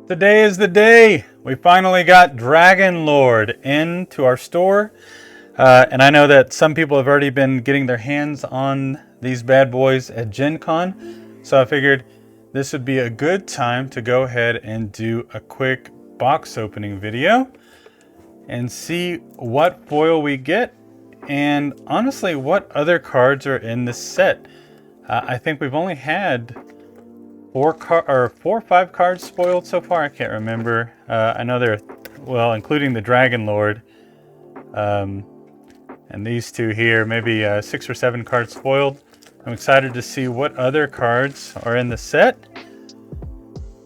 Today is the day. We finally got Dragonlord into our store. And I know that some people have already been getting their hands on these bad boys at Gen Con. So I figured this would be a good time to go ahead and do a quick box opening video and see what foil we get. And honestly, what other cards are in this set. I think we've only had four or five cards spoiled so far. I can't remember. I know there are, well, including the Dragonlord, and these two here, maybe 6 or 7 cards spoiled. I'm excited to see what other cards are in the set.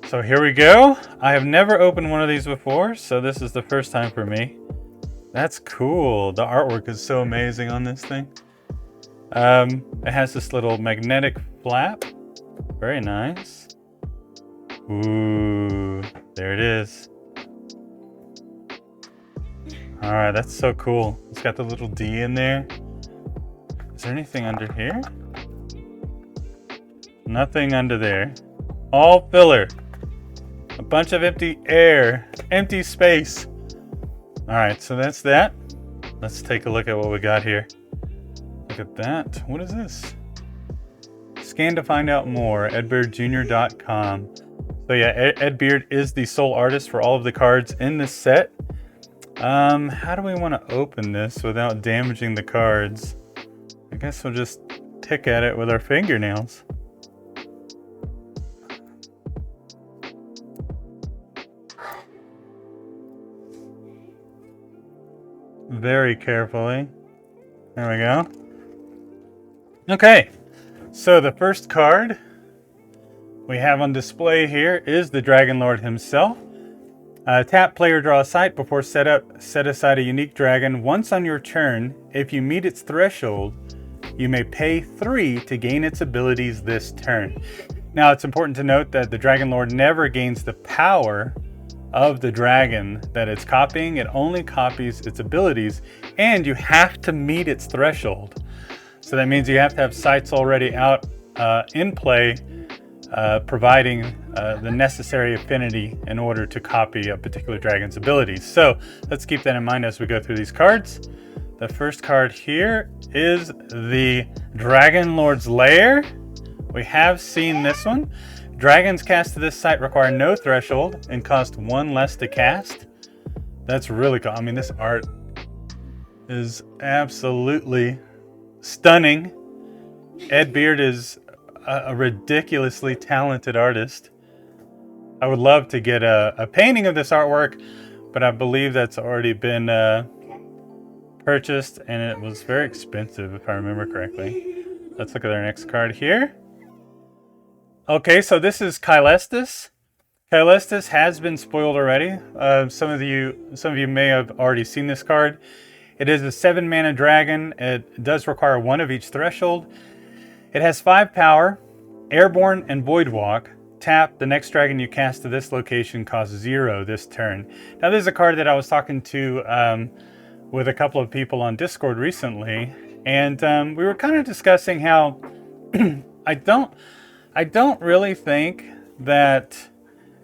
So here we go. I have never opened one of these before, so this is the first time for me. That's cool. The artwork is so amazing on this thing. It has this little magnetic flap. Very nice. Ooh, there it is. All right, that's so cool. It's got the little D in there. Is there anything under here? Nothing under there. All filler. A bunch of empty air, empty space. All right, so that's that. Let's take a look at what we got here. Look at that. What is this? Scan to find out more, edbeardjr.com. So yeah, Ed Beard is the sole artist for all of the cards in this set. How do we want to open this without damaging the cards? I guess we'll just tick at it with our fingernails. Very carefully. There we go. Okay. So the first card we have on display here is the Dragonlord himself. Tap, player draw a site before setup. Set aside a unique dragon. Once on your turn, if you meet its threshold, you may pay 3 to gain its abilities this turn. Now it's important to note that the Dragonlord never gains the power of the dragon that it's copying. It only copies its abilities, and you have to meet its threshold. So that means you have to have sites already out in play, providing the necessary affinity in order to copy a particular dragon's abilities. So let's keep that in mind as we go through these cards. The first card here is the Dragonlord's Lair. We have seen this one. Dragons cast to this site require no threshold and cost 1 less to cast. That's really cool. I mean, this art is absolutely stunning. Ed Beard is a ridiculously talented artist. I would love to get a painting of this artwork, but I believe that's already been purchased, and it was very expensive if I remember correctly. Let's look at our next card here. Okay, so this is Caelestis. Caelestis has been spoiled already. Some of you may have already seen this card. It is a 7-mana dragon. It does require 1 of each threshold. It has 5 power, airborne and void walk. Tap, the next dragon you cast to this location costs 0 this turn. Now this is a card that I was talking to with a couple of people on Discord recently, and we were kind of discussing how I don't really think that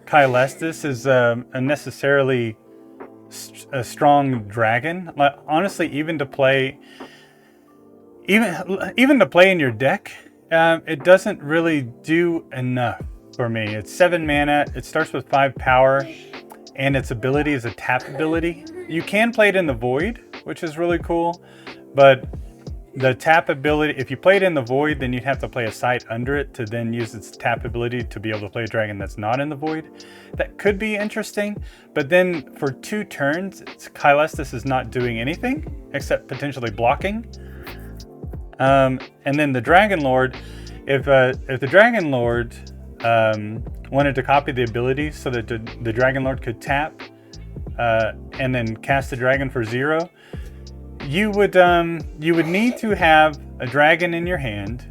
Caelestis is a necessarily a strong dragon. Like, honestly, even to play in your deck, it doesn't really do enough for me. It's 7 mana. It starts with 5 power, and its ability is a tap ability. You can play it in the void, which is really cool, but the tap ability, if you play it in the void, then you'd have to play a site under it to then use its tap ability to be able to play a dragon that's not in the void. That could be interesting, but then for 2 turns, Caelestis is not doing anything except potentially blocking. And then the Dragonlord, if the Dragonlord wanted to copy the ability so that the Dragonlord could tap and then cast the dragon for 0, you would need to have a dragon in your hand.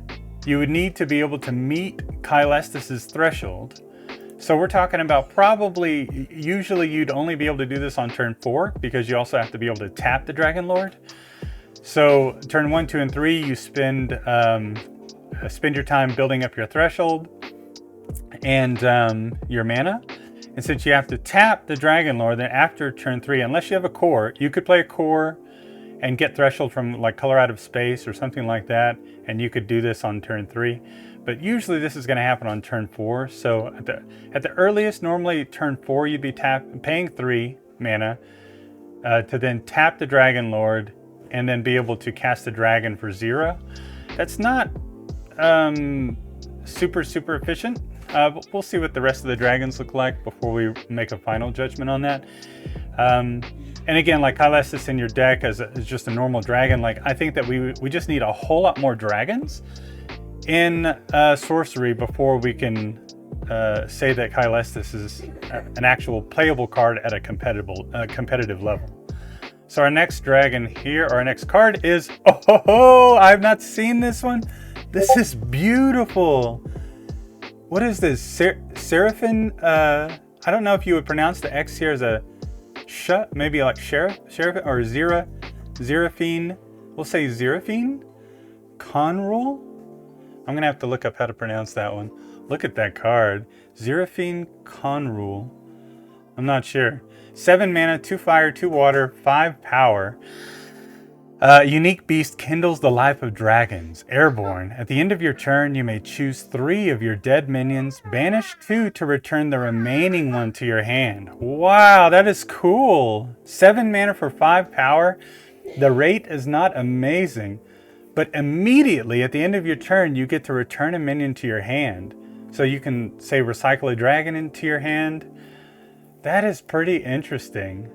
You would need to be able to meet Caelestis' threshold. So we're talking about probably, usually you'd only be able to do this on turn 4 because you also have to be able to tap the Dragonlord. So turn 1, 2, and 3, you spend your time building up your threshold. and your mana. And since you have to tap the Dragonlord, then after turn 3, unless you have a core, you could play a core and get Threshold from like Color Out of Space or something like that, and you could do this on turn 3. But usually this is going to happen on turn 4. So at the earliest, normally turn 4, you'd be paying 3 mana to then tap the Dragonlord and then be able to cast the dragon for 0. That's not super efficient. But we'll see what the rest of the dragons look like before we make a final judgment on that. And again, like Caelestis in your deck as just a normal dragon, like I think that we just need a whole lot more dragons in sorcery before we can say that Caelestis is an actual playable card at a competitive level. So our next dragon here, or our next card is, oh, I've not seen this one. This is beautiful. What is this? Xeraphine? I don't know if you would pronounce the X here as a sh, maybe like Xeraphine or Xeraphine. We'll say Xeraphine? Conrule? I'm gonna have to look up how to pronounce that one. Look at that card. Xeraphine Conrule. I'm not sure. 7 mana, 2 fire, 2 water, 5 power. Unique beast kindles the life of dragons. Airborne. At the end of your turn, you may choose 3 of your dead minions, banish 2 to return the remaining 1 to your hand. Wow, that is cool. 7 mana for 5 power. The rate is not amazing, but immediately at the end of your turn, you get to return a minion to your hand. So you can, say, recycle a dragon into your hand. That is pretty interesting.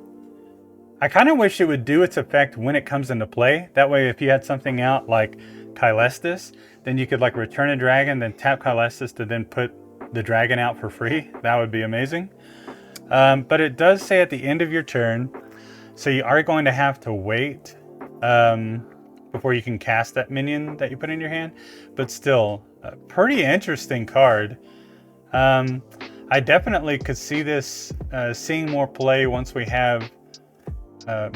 I kind of wish it would do its effect when it comes into play. That way, if you had something out like Caelestis, then you could like return a dragon, then tap Caelestis to then put the dragon out for free. That would be amazing. But it does say at the end of your turn, so you are going to have to wait before you can cast that minion that you put in your hand. But still, a pretty interesting card. I definitely could see this seeing more play once we have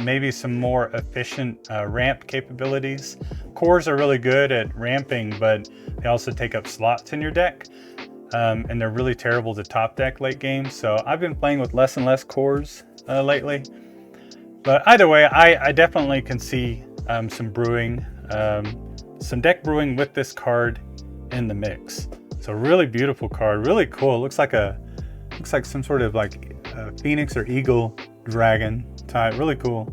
maybe some more efficient ramp capabilities. Cores are really good at ramping, but they also take up slots in your deck. And they're really terrible to top deck late game. So I've been playing with less and less cores lately. But either way, I definitely can see some brewing, some deck brewing with this card in the mix. So really beautiful card, really cool. It looks like some sort of like phoenix or eagle dragon type. Really cool.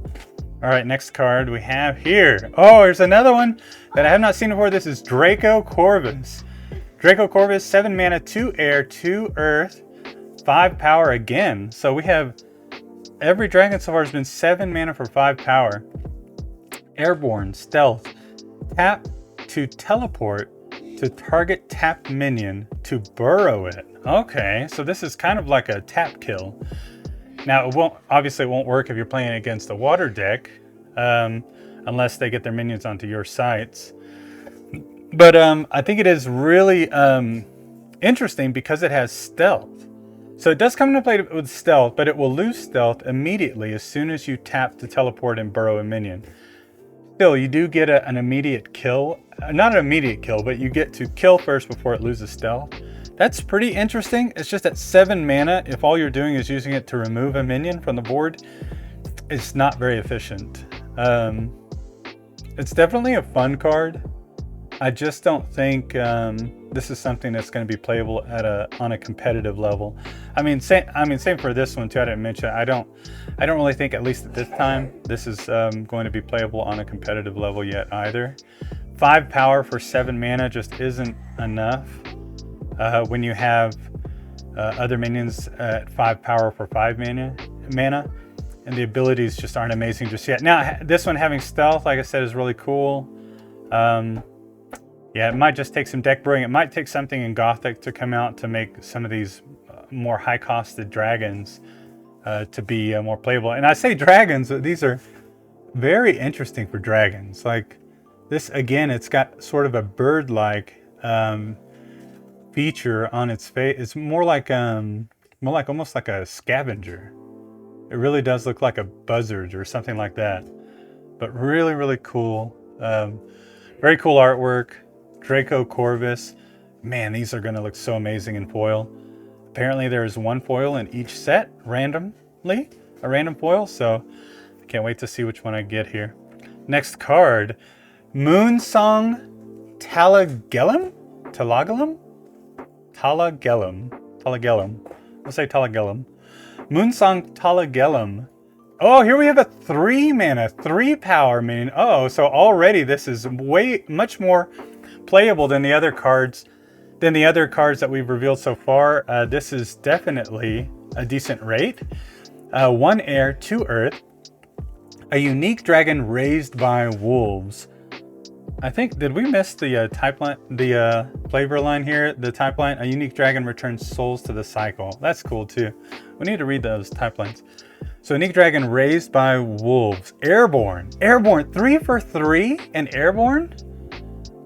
All right, next card we have here. Oh, there's another one that I have not seen before. This is Draco Corvus. Draco Corvus, 7 mana, 2 air, 2 earth, 5 power again. So we have every dragon so far has been 7 mana for 5 power. Airborne, stealth, tap to teleport to target tapped minion to burrow it. Okay, so this is kind of like a tap kill. Now, obviously it won't work if you're playing against a water deck, unless they get their minions onto your sites. But I think it is really interesting because it has stealth. So it does come into play with stealth, but it will lose stealth immediately as soon as you tap to teleport and burrow a minion. Still, you do get an immediate kill. Not an immediate kill, but you get to kill first before it loses stealth. That's pretty interesting. It's just at 7 mana, if all you're doing is using it to remove a minion from the board, it's not very efficient. It's definitely a fun card. I just don't think this is something that's going to be playable at on a competitive level. I mean, same for this one too. I didn't mention. I don't really think, at least at this time, this is going to be playable on a competitive level yet either. 5 power for 7 mana just isn't enough when you have other minions at 5 power for 5 mana, and the abilities just aren't amazing just yet. Now, this one having stealth, like I said, is really cool. Yeah, it might just take some deck brewing. It might take something in Gothic to come out to make some of these more high-costed dragons to be more playable. And I say dragons, these are very interesting for dragons. Like this, again, it's got sort of a bird-like feature on its face. It's more like almost like a scavenger. It really does look like a buzzard or something like that. But really, really cool. Very cool artwork. Draco Corvus. Man, these are going to look so amazing in foil. Apparently there is one foil in each set randomly, a random foil, so I can't wait to see which one I get here. Next card, Moonsong Talagelum? Let's say Talagelum. Moonsong Talagelum. Oh, here we have a 3 mana, 3 power minion. Oh, so already this is much more playable than the other cards that we've revealed so far. This is definitely a decent rate. 1 air, 2 earth, a unique dragon raised by wolves. I think, did we miss the type line, the flavor line here? The type line, a unique dragon returns souls to the cycle. That's cool too. We need to read those type lines. So unique dragon raised by wolves. Airborne. Airborne, 3 for 3 and airborne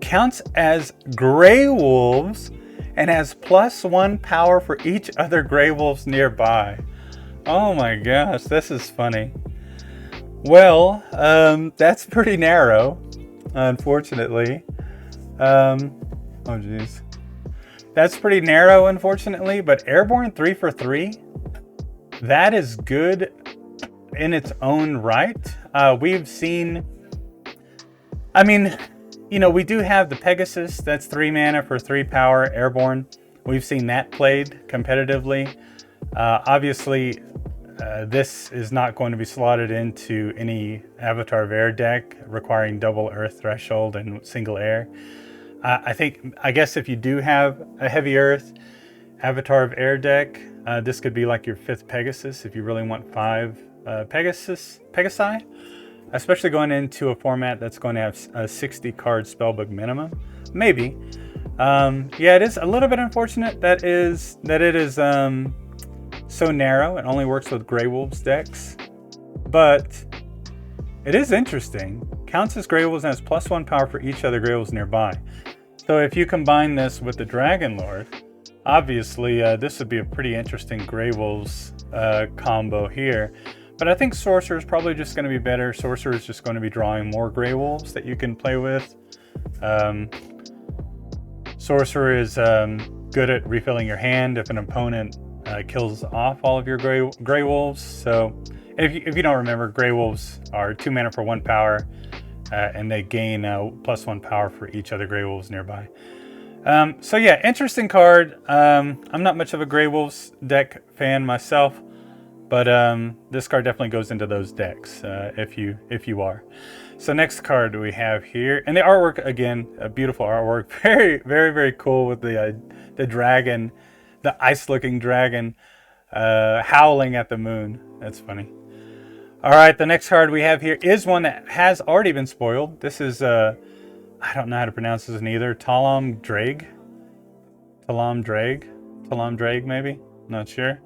counts as gray wolves and has +1 power for each other gray wolves nearby. Oh my gosh, this is funny. Well, that's pretty narrow, unfortunately. Oh geez. That's pretty narrow, unfortunately, but airborne 3 for 3, that is good in its own right. We've seen, I mean, you know, we do have the Pegasus, that's 3 mana for 3 power, airborne. We've seen that played competitively. Obviously, this is not going to be slotted into any Avatar of Air deck requiring double earth threshold and single air. I guess if you do have a heavy earth Avatar of Air deck, this could be like your 5th Pegasus if you really want 5 Pegasi, especially going into a format that's going to have a 60 card spellbook minimum. Maybe. Yeah, it is a little bit unfortunate that it is so narrow. It only works with Grey Wolves decks, but it is interesting. Counts as Grey Wolves and has +1 power for each other Grey Wolves nearby. So if you combine this with the Dragonlord, obviously this would be a pretty interesting Grey Wolves combo here. But I think Sorcerer is probably just going to be better. Sorcerer is just going to be drawing more Grey Wolves that you can play with. Sorcerer is good at refilling your hand if an opponent kills off all of your Grey Wolves. So if you don't remember, Grey Wolves are 2 mana for 1 power, and they gain +1 power for each other Grey Wolves nearby. So yeah, interesting card. I'm not much of a Grey Wolves deck fan myself, but this card definitely goes into those decks if you are. So next card we have here, and the artwork, again, a beautiful artwork, very cool with the dragon, the ice-looking dragon howling at the moon. That's funny. All right, the next card we have here is one that has already been spoiled. This is I don't know how to pronounce this either. Talamh Dreig. Talamh Dreig, maybe. Not sure.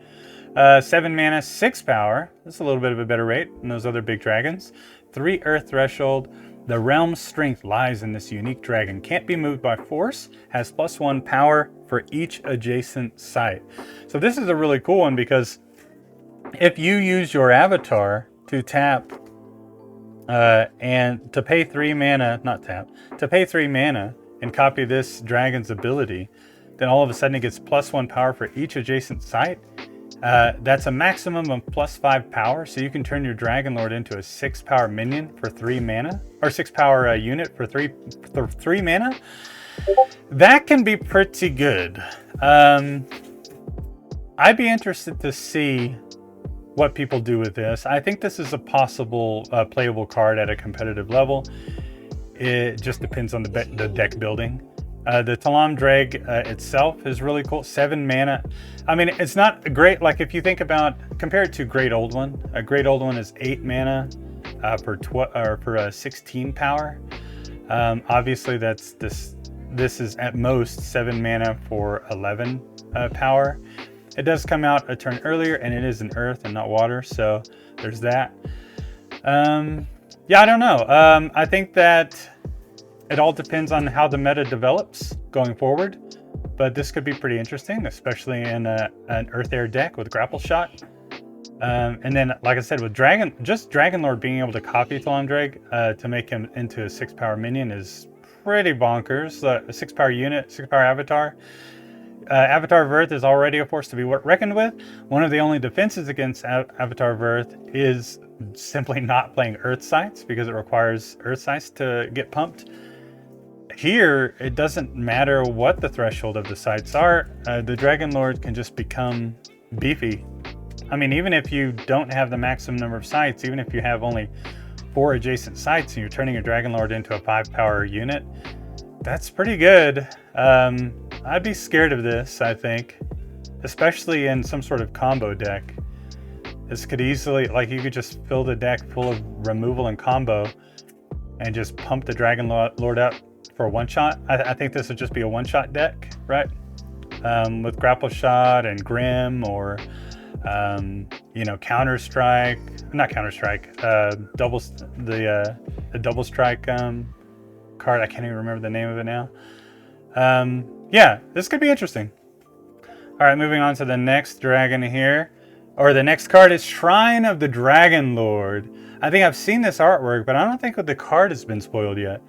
7 mana, 6 power. That's a little bit of a better rate than those other big dragons. 3 earth threshold. The realm's strength lies in this unique dragon. Can't be moved by force. Has +1 power for each adjacent site. So this is a really cool one because if you use your avatar to tap and to pay 3 mana, to pay 3 mana and copy this dragon's ability, then all of a sudden it gets +1 power for each adjacent site. That's a maximum of +5 power, so you can turn your Dragonlord into a 6 power minion for 3 mana, or 6 power unit for 3 mana. That can be pretty good. I'd be interested to see what people do with this. I think this is a possible playable card at a competitive level. It just depends on the deck building. The Talamh Dreig itself is really cool. 7 mana. I mean, it's not great. Like if you think about, compare it to Great Old One. A Great Old One is 8 mana for 16 power. Obviously, this is at most 7 mana for 11 power. It does come out a turn earlier, and it is an earth and not water, so there's that. Yeah, I don't know. I think that it all depends on how the meta develops going forward, but this could be pretty interesting, especially in an Earth Air deck with Grapple Shot. And then, like I said, with Dragonlord being able to copy Talamh Dreig to make him into a 6 power minion is pretty bonkers. A 6 power unit, 6 power avatar Avatar of Earth is already a force to be reckoned with. One of the only defenses against Avatar of Earth is simply not playing Earth sites, because it requires Earth sites to get pumped. Here, it doesn't matter what the threshold of the sites are. The Dragonlord can just become beefy. I mean, even if you don't have the maximum number of sites, even if you have only 4 adjacent sites and you're turning your Dragonlord into a 5-power unit, that's pretty good. I'd be scared of this, I think, especially in some sort of combo deck. This could easily, like, you could just fill the deck full of removal and combo and just pump the Dragonlord up for a one-shot. I think this would just be a one-shot deck, right? With Grapple Shot and Grim, or you know, Counter Strike, not Counter Strike, the Double Strike card. I can't even remember the name of it now. Yeah, this could be interesting. All right, moving on to the next dragon here, or the next card is Shrine of the Dragonlord. I think I've seen this artwork, but I don't think the card has been spoiled yet.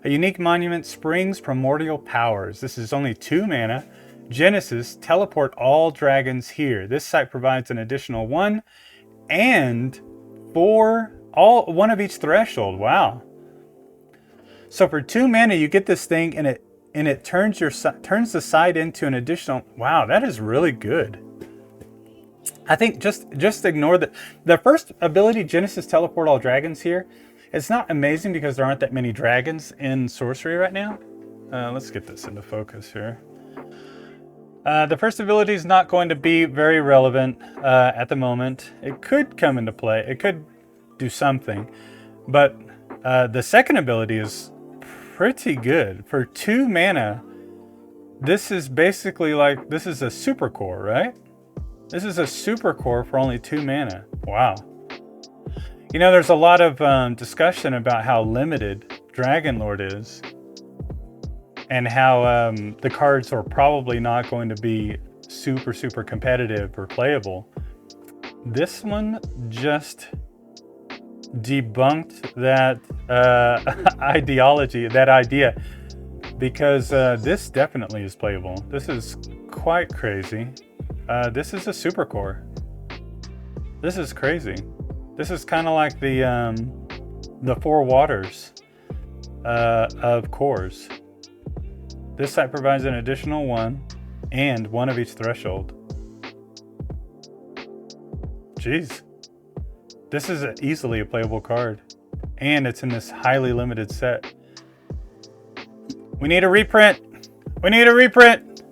A unique monument springs primordial powers. This is only 2 mana. Genesis, teleport all dragons here. This site provides an additional 1 and 4, all 1 of each threshold. Wow. So for 2 mana, you get this thing, and it turns the site into an additional. Wow, that is really good. I think just ignore the first ability, Genesis, teleport all dragons here. It's not amazing because there aren't that many dragons in sorcery right now. Let's get this into focus here. The first ability is not going to be very relevant at the moment. It could come into play. It could do something. But the second ability is pretty good. For 2 mana, this is basically like, this is a super core, right? This is a super core for only 2 mana. Wow. You know, there's a lot of discussion about how limited Dragonlord is, and how the cards are probably not going to be super competitive or playable. This one just debunked that idea, because this definitely is playable. This is quite crazy. This is a super core. This is crazy. This is kind of like the 4 waters of cores. This site provides an additional 1 and 1 of each threshold. Jeez. This is easily a playable card. And it's in this highly limited set. We need a reprint. We need a reprint.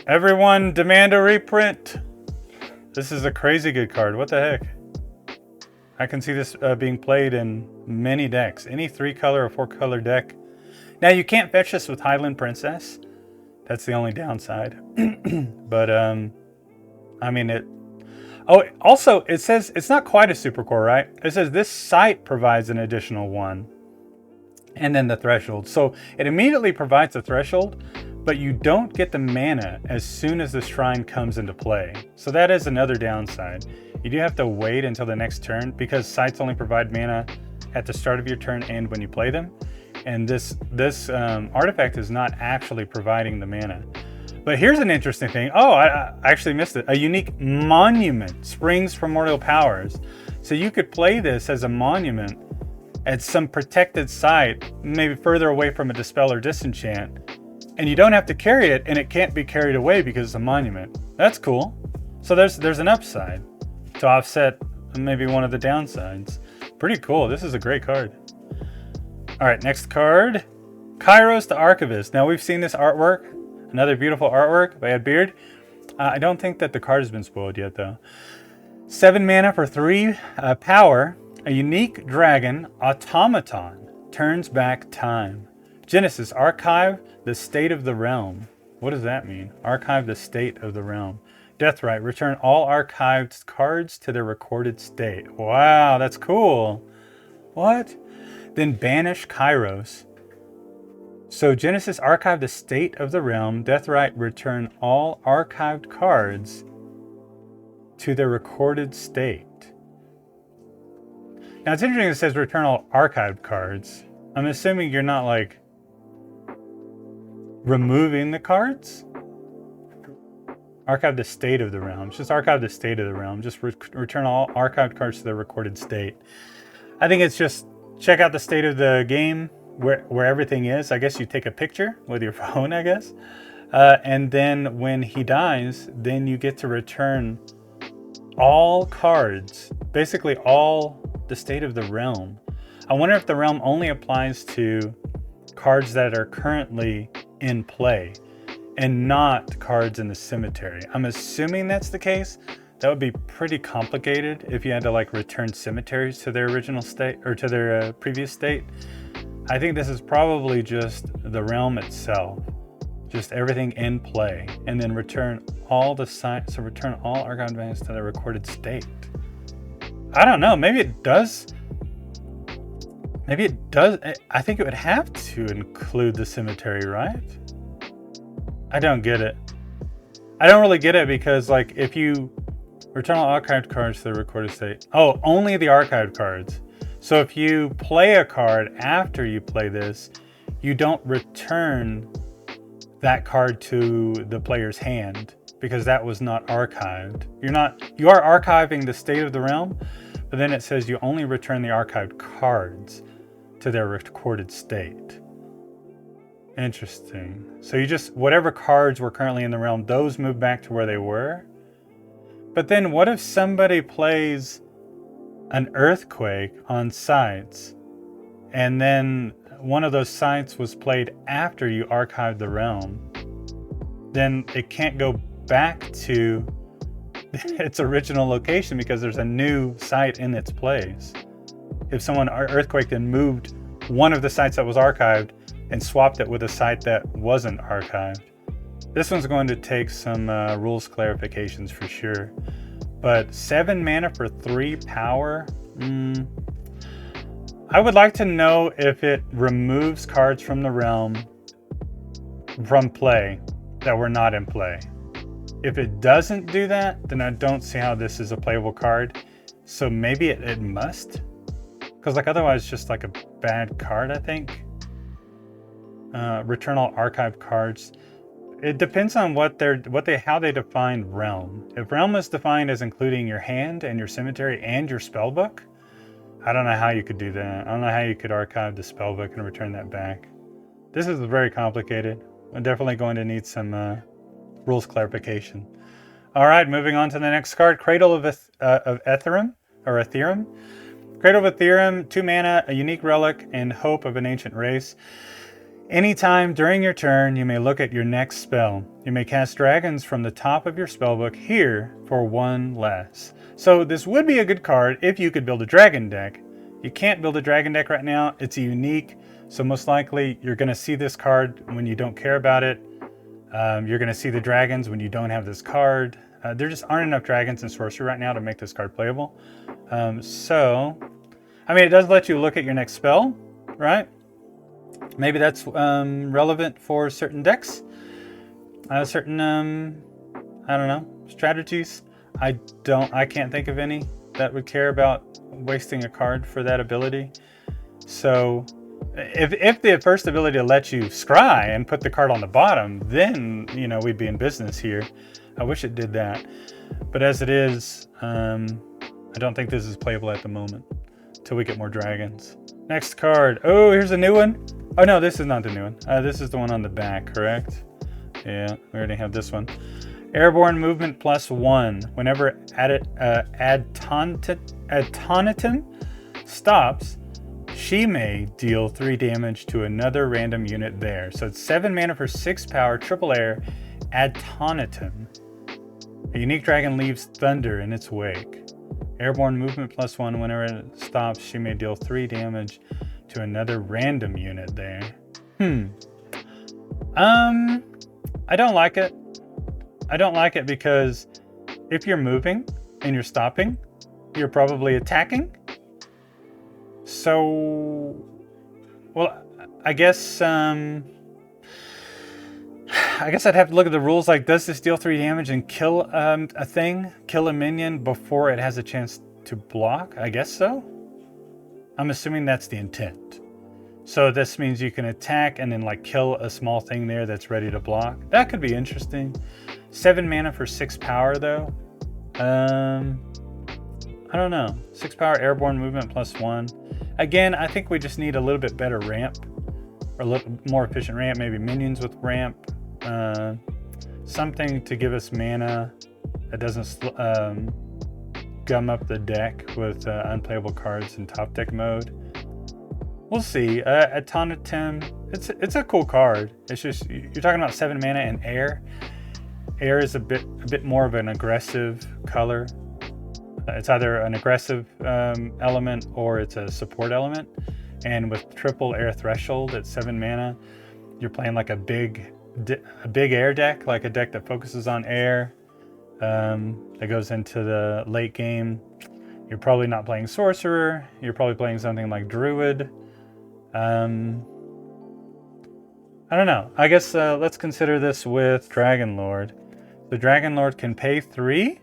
Everyone demand a reprint. This is a crazy good card. What the heck? I can see this being played in many decks. Any 3-color or 4-color deck. Now, you can't fetch this with Highland Princess. That's the only downside. But, I mean, it... Oh, also, it says it's not quite a super core, right? It says this site provides an additional 1. And then the threshold. So, it immediately provides a threshold, but you don't get the mana as soon as the shrine comes into play. So that is another downside. You do have to wait until the next turn, because sites only provide mana at the start of your turn and when you play them. And this artifact is not actually providing the mana. But here's an interesting thing. Oh, I actually missed it. A unique monument springs from primordial powers. So you could play this as a monument at some protected site, maybe further away from a dispel or disenchant. And you don't have to carry it, and it can't be carried away because it's a monument. That's cool. So there's an upside to offset maybe one of the downsides. Pretty cool. This is a great card. All right, next card, Kairos the Archivist. Now, we've seen this artwork, another beautiful artwork by Ed Beard. I don't think that the card has been spoiled yet, though. 7 mana for 3 power. A unique dragon, automaton, turns back time. Genesis, archive the state of the realm. What does that mean? Archive the state of the realm. Deathrite, return all archived cards to their recorded state. Wow, that's cool. What? Then banish Kairos. So Genesis, archive the state of the realm. Deathrite, return all archived cards to their recorded state. Now it's interesting it says return all archived cards. I'm assuming you're not like removing the cards Archive the state of the realm. Just archive the state of the realm. Just return all archived cards to their recorded state. I think it's just check out the state of the game, where everything is. I guess you take a picture with your phone, I guess. And then when he dies, then you get to return all cards, basically all the state of the realm. I wonder if the realm only applies to cards that are currently in play and not cards in the cemetery. I'm assuming that's the case. That would be pretty complicated if you had to like return cemeteries to their original state or to their previous state. I think this is probably just the realm itself, just everything in play, and then return all the sites. So return all archived values to their recorded state. I don't know. Maybe it does. Maybe it does. I think it would have to include the cemetery, right? I don't get it. I don't really get it because, like, if you return all archived cards to the recorded state. Oh, only the archived cards. So if you play a card after you play this, you don't return that card to the player's hand because that was not archived. You are archiving the state of the realm, but then it says you only return the archived cards to their recorded state. Interesting. So you just, whatever cards were currently in the realm, those move back to where they were. But then what if somebody plays an earthquake on sites and then one of those sites was played after you archived the realm? Then it can't go back to its original location because there's a new site in its place. If someone earthquaked and moved one of the sites that was archived and swapped it with a site that wasn't archived. This one's going to take some rules clarifications for sure. But 7 mana for 3 power? I would like to know if it removes cards from the realm from play that were not in play. If it doesn't do that, then I don't see how this is a playable card. So maybe it must? Because like otherwise it's just like a bad card, I think. Return all archived cards. It depends on how they define realm. If realm is defined as including your hand and your cemetery and your spellbook, I don't know how you could do that. I don't know how you could archive the spellbook and return that back. This is very complicated. I'm definitely going to need some rules clarification. All right, moving on to the next card, Cradle of Athereum, or Athereum. Cradle of Athereum, 2 mana, a unique relic, and hope of an ancient race. Anytime during your turn, you may look at your next spell. You may cast dragons from the top of your spellbook here for 1 less. So this would be a good card if you could build a dragon deck. You can't build a dragon deck right now. It's a unique, so most likely you're going to see this card when you don't care about it. You're going to see the dragons when you don't have this card. There just aren't enough dragons in Sorcery right now to make this card playable. So, I mean, it does let you look at your next spell, right? Maybe that's relevant for certain decks, certain, I don't know, strategies. I can't think of any that would care about wasting a card for that ability. So if the first ability lets you scry and put the card on the bottom, then, you know, we'd be in business here. I wish it did that. But as it is, I don't think this is playable at the moment until we get more dragons. Next card. Oh, here's a new one. Oh, no, this is not the new one. This is the one on the back, correct? Yeah, we already have this one. Airborne movement +1. Whenever Adtonitum stops, she may deal 3 damage to another random unit there. So it's 7 mana for 6 power, triple air, Adtonitum. A unique dragon leaves thunder in its wake. Airborne movement +1. Whenever it stops, she may deal 3 damage to another random unit there. I don't like it. I don't like it because if you're moving and you're stopping, you're probably attacking. So, well, I guess I'd have to look at the rules. Like, does this deal 3 damage and kill a thing, kill a minion before it has a chance to block? I guess so. I'm assuming that's the intent. So this means you can attack and then like kill a small thing there that's ready to block. That could be interesting. 7 mana for 6 power though. I don't know. 6 power airborne movement +1. Again, I think we just need a little bit better ramp, or a little more efficient ramp, maybe minions with ramp. Something to give us mana that doesn't gum up the deck with unplayable cards in top deck mode. We'll see. Adtonitum, it's a cool card. It's just, you're talking about 7 mana and air. Air is a bit more of an aggressive color. It's either an aggressive element or it's a support element. And with triple air threshold at 7 mana, you're playing like a big air deck, like a deck that focuses on air, that goes into the late game. You're probably not playing sorcerer. You're probably playing something like druid. I don't know. I guess let's consider this with Dragonlord. The Dragonlord can pay 3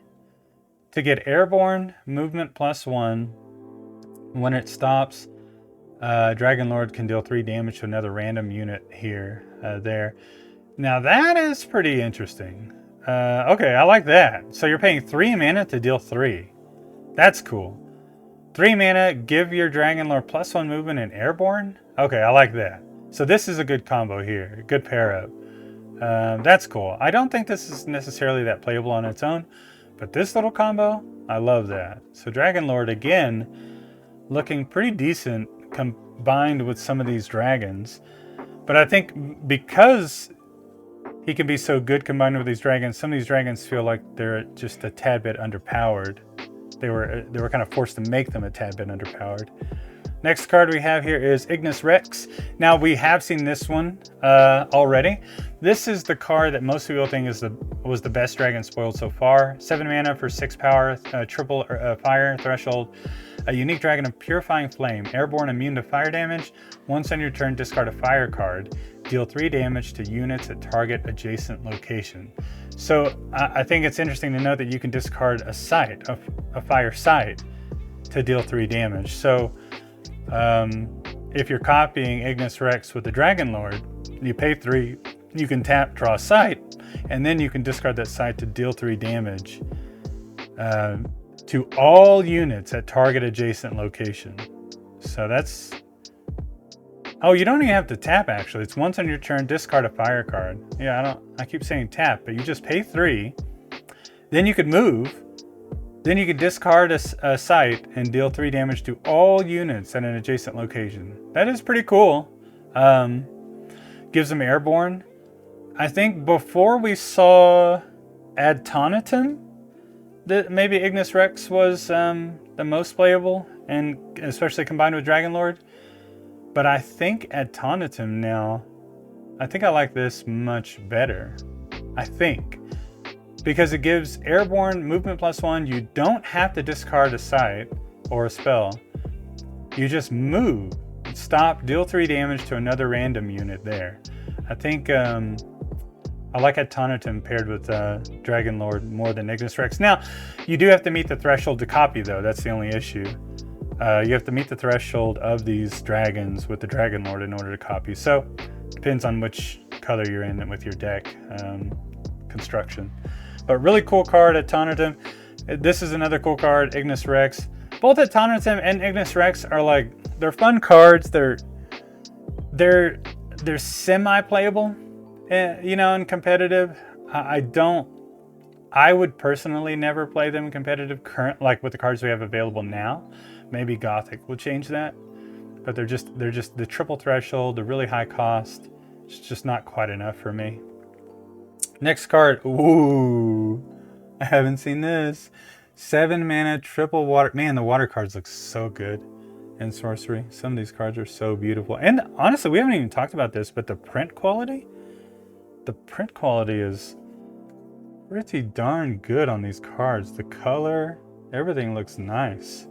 to get airborne movement +1. When it stops, Dragonlord can deal 3 damage to another random unit here, there. Now that is pretty interesting. Okay, I like that. So you're paying 3 mana to deal 3. That's cool. 3 mana, give your Dragonlord +1 movement and airborne? Okay, I like that. So this is a good combo here. Good pair up. That's cool. I don't think this is necessarily that playable on its own, but this little combo, I love that. So Dragonlord, again, looking pretty decent combined with some of these dragons. But I think because he can be so good combined with these dragons, some of these dragons feel like they're just a tad bit underpowered. They were kind of forced to make them a tad bit underpowered. Next card we have here is Ignis Rex. Now we have seen this one already. This is the card that most people think was the best dragon spoiled so far. 7 mana for 6 power, triple fire threshold. A unique dragon of Purifying Flame, airborne, immune to fire damage. Once on your turn, discard a fire card. Deal 3 damage to units at target adjacent location. So I think it's interesting to note that you can discard a site, a fire site, to deal 3 damage. So if you're copying Ignis Rex with the Dragonlord, you pay 3, you can tap, draw a site, and then you can discard that site to deal 3 damage to all units at target adjacent location. So that's... Oh, you don't even have to tap, actually. It's once on your turn, discard a fire card. Yeah, I keep saying tap, but you just pay 3. Then you could move. Then you could discard a site and deal 3 damage to all units at an adjacent location. That is pretty cool. Gives them airborne. I think before we saw Adtonitum, that maybe Ignis Rex was the most playable, and especially combined with Dragonlord. But I think Adtonitum now, I think I like this much better. I think. Because it gives airborne movement +1. You don't have to discard a site or a spell. You just move, stop, deal 3 damage to another random unit there. I think I like Adtonitum paired with Dragonlord more than Ignis Rex. Now, you do have to meet the threshold to copy though. That's the only issue. You have to meet the threshold of these dragons with the Dragonlord in order to copy. So, depends on which color you're in with your deck construction. But really cool card, Adtonitum. This is another cool card, Ignis Rex. Both Adtonitum and Ignis Rex are like, they're fun cards. They're semi-playable, you know, in competitive. I would personally never play them in competitive like with the cards we have available now. Maybe Gothic will change that. But they're just the triple threshold, the really high cost. It's just not quite enough for me. Next card, ooh, I haven't seen this. 7 mana, triple water. Man, the water cards look so good in Sorcery. Some of these cards are so beautiful. And honestly, we haven't even talked about this, but the print quality is pretty darn good on these cards. The color, everything looks nice.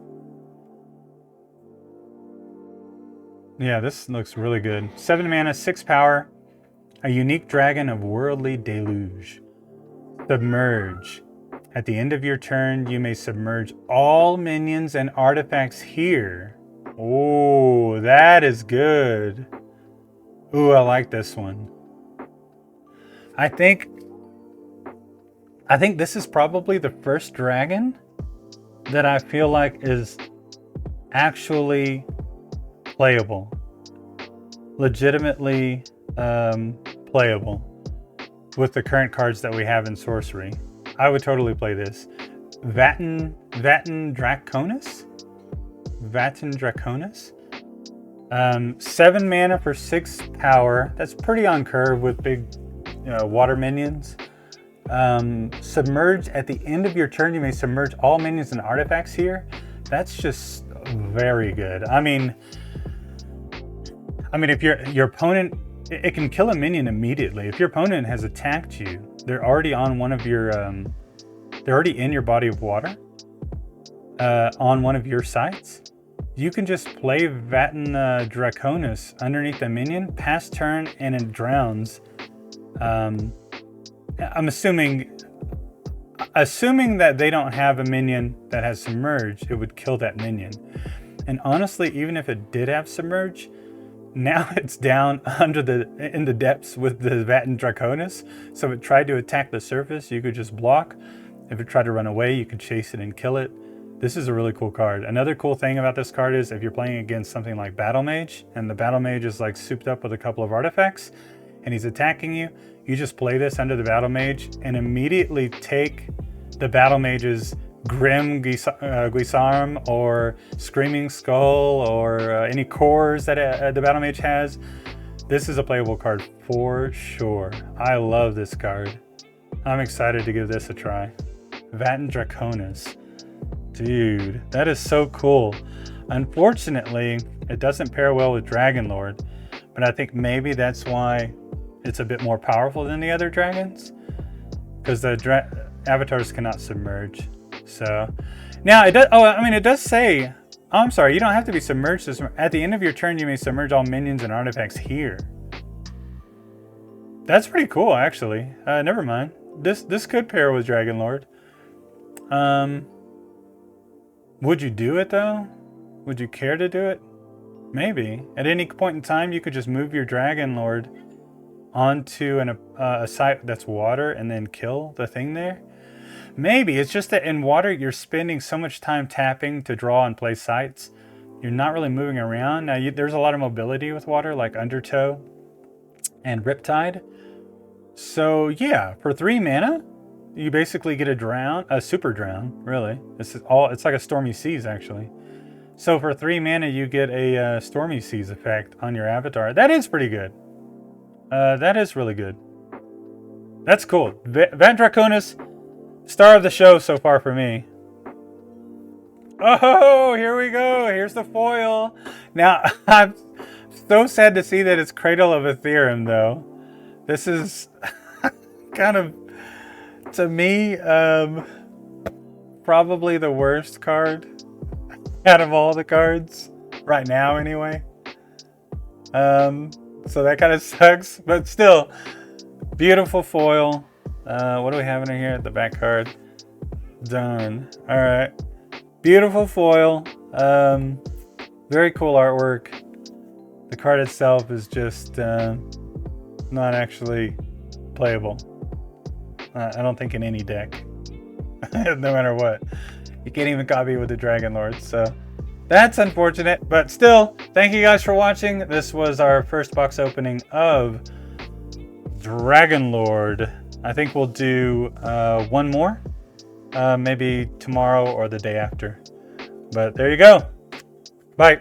Yeah, this looks really good. 7 mana, 6 power. A unique dragon of worldly deluge. Submerge. At the end of your turn, you may submerge all minions and artifacts here. Oh, that is good. Ooh, I like this one. I think I think this is probably the first dragon that I feel like is actually playable. Legitimately playable with the current cards that we have in Sorcery. I would totally play this. Vatn Draconis? Vatn Draconis? 7 mana for 6 power. That's pretty on curve with big water minions. Submerge at the end of your turn. You may submerge all minions and artifacts here. That's just very good. I mean, if your opponent, it can kill a minion immediately. If your opponent has attacked you, they're already on one of your, they're already in your body of water, on one of your sites. You can just play Vatn Draconis underneath the minion, pass turn, and it drowns. I'm assuming that they don't have a minion that has Submerge, it would kill that minion. And honestly, even if it did have Submerge, now it's down in the depths with the Vatn Draconis. So if it tried to attack the surface, you could just block. If it tried to run away, you could chase it and kill it. This is a really cool card. Another cool thing about this card is if you're playing against something like Battle Mage, and the Battle Mage is like souped up with a couple of artifacts, and he's attacking you, you just play this under the Battle Mage and immediately take the Battle Mage's Grim Guisarm or Screaming Skull or any cores that the Battle Mage has. This is a playable card for sure. I love this card. I'm excited to give this a try. Vatn Draconis. Dude, that is so cool. Unfortunately, it doesn't pair well with Dragonlord, but I think maybe that's why it's a bit more powerful than the other dragons, because the avatars cannot submerge. So now it does. Oh, I mean, it does say. Oh, I'm sorry. You don't have to be submerged. At the end of your turn, you may submerge all minions and artifacts here. That's pretty cool, actually. Never mind. This could pair with Dragonlord. Would you do it though? Would you care to do it? Maybe. At any point in time, you could just move your Dragonlord onto a site that's water and then kill the thing there. Maybe. It's just that in water, you're spending so much time tapping to draw and play sites. You're not really moving around. Now, there's a lot of mobility with water, like Undertow and Riptide. So yeah, for 3 mana, you basically get a super drown, really. It's like a Stormy Seas, actually. So for 3 mana, you get a Stormy Seas effect on your avatar. That is pretty good. That is really good. That's cool. Vatn Draconis, star of the show so far for me. Oh, here we go. Here's the foil. Now, I'm so sad to see that it's Cradle of Athereum, though. This is kind of, to me, probably the worst card out of all the cards right now, anyway. So that kind of sucks, but still, beautiful foil. What do we have in here at the back card? Done. All right, beautiful foil. Very cool artwork. The card itself is just not actually playable. I don't think in any deck, no matter what. You can't even copy it with the Dragonlord, so that's unfortunate. But still, thank you guys for watching. This was our first box opening of Dragonlord. I think we'll do one more, maybe tomorrow or the day after. But there you go. Bye.